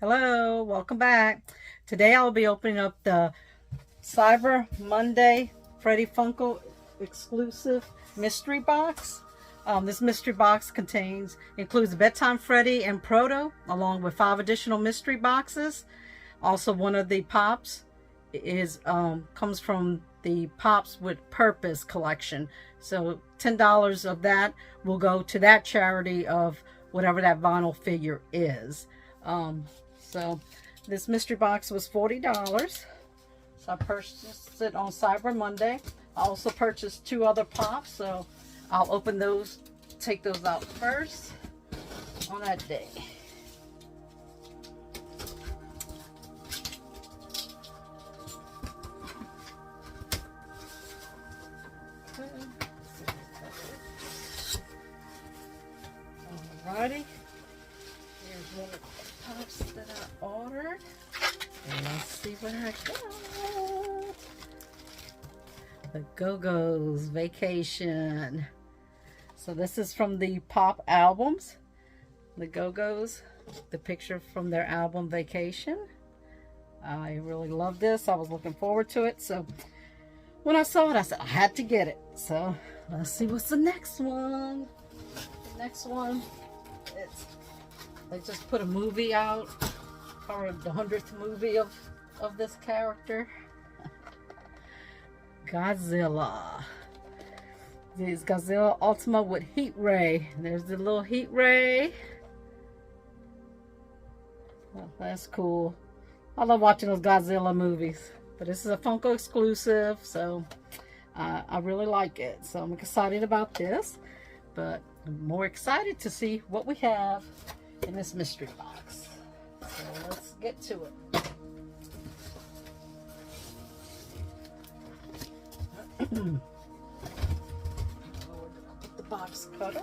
Hello, welcome back. Today I'll be opening up the Cyber Monday Freddy Funko exclusive mystery box. This mystery box includes Bedtime Freddy and Proto, along with 5 additional mystery boxes. Also, one of the pops comes from the Pops with Purpose collection. So $10 of that will go to that charity of whatever that vinyl figure is. So this mystery box was $40. So I purchased it on Cyber Monday. I also purchased 2 other pops, so I'll open those, take those out first on that day. Alrighty, here's one of the pops that I ordered. And let's see what I got. The Go-Go's Vacation. So this is from the Pop albums. The Go-Go's, the picture from their album Vacation. I really love this. I was looking forward to it. So when I saw it, I said I had to get it. So let's see what's the next one. The next one, they just put a movie out, or the 100th movie of this character. Godzilla. This is Godzilla Ultima with Heat Ray. There's the little Heat Ray. Well, that's cool. I love watching those Godzilla movies. But this is a Funko exclusive, so I really like it. So I'm excited about this. But I'm more excited to see what we have in this mystery box. So let's get to it. The box cutter.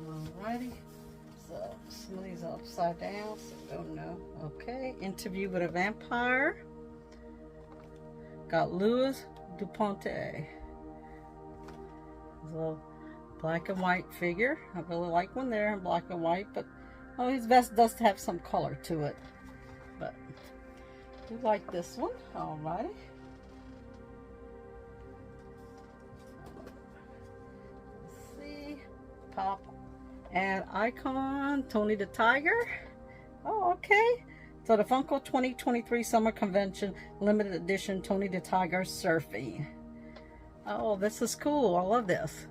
Alrighty, so some of these are upside down, so don't know. Okay, Interview with a Vampire. Got Louis Duponte. So black and white figure. I really like one there in black and white, but oh, his vest does have some color to it. But I do like this one. Alrighty. Let's see. Pop and Icon, Tony the Tiger. Oh, okay. So the Funko 2023 Summer Convention Limited Edition Tony the Tiger Surfing. Oh, this is cool. I love this.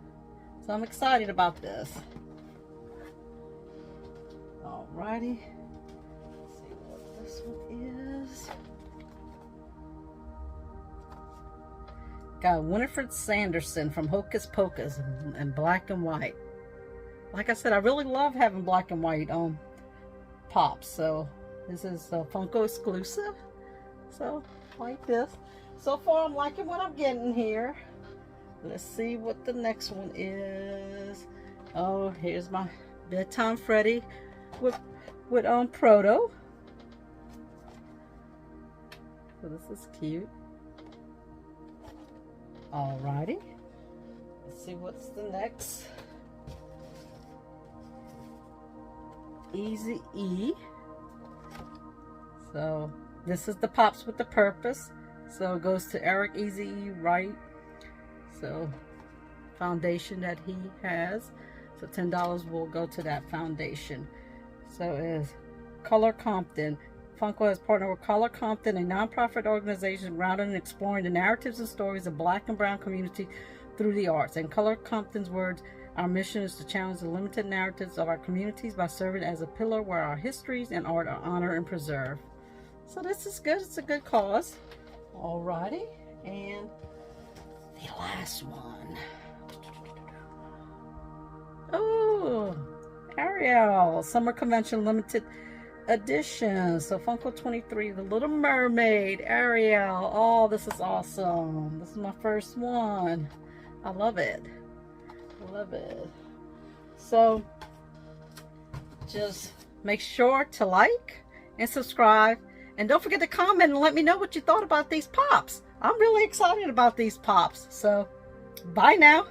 So I'm excited about this. Alrighty. Let's see what this one is. Got Winifred Sanderson from Hocus Pocus in black and white. Like I said, I really love having black and white pops. So this is a Funko exclusive. So like this. So far I'm liking what I'm getting here. Let's see what the next one is. Oh, here's my Bedtime Freddy with Proto. So this is cute. Alrighty. Let's see what's the next. Easy E. So this is the Pops with the Purpose. So it goes to Eric Easy E Wright. So foundation that he has. So $10 will go to that foundation. So is Color Compton. Funko has partnered with Color Compton, a nonprofit organization grounded in exploring the narratives and stories of Black and Brown community through the arts. In Color Compton's words, our mission is to challenge the limited narratives of our communities by serving as a pillar where our histories and art are honored and preserved. So this is good. It's a good cause. Alrighty. And the last one. Oh, Ariel. Summer Convention Limited edition. So Funko 23, The Little Mermaid, Ariel. Oh, this is awesome. This is my first one. I love it. I love it. So just make sure to like and subscribe, and don't forget to comment and let me know what you thought about these pops. I'm really excited about these pops. So bye now.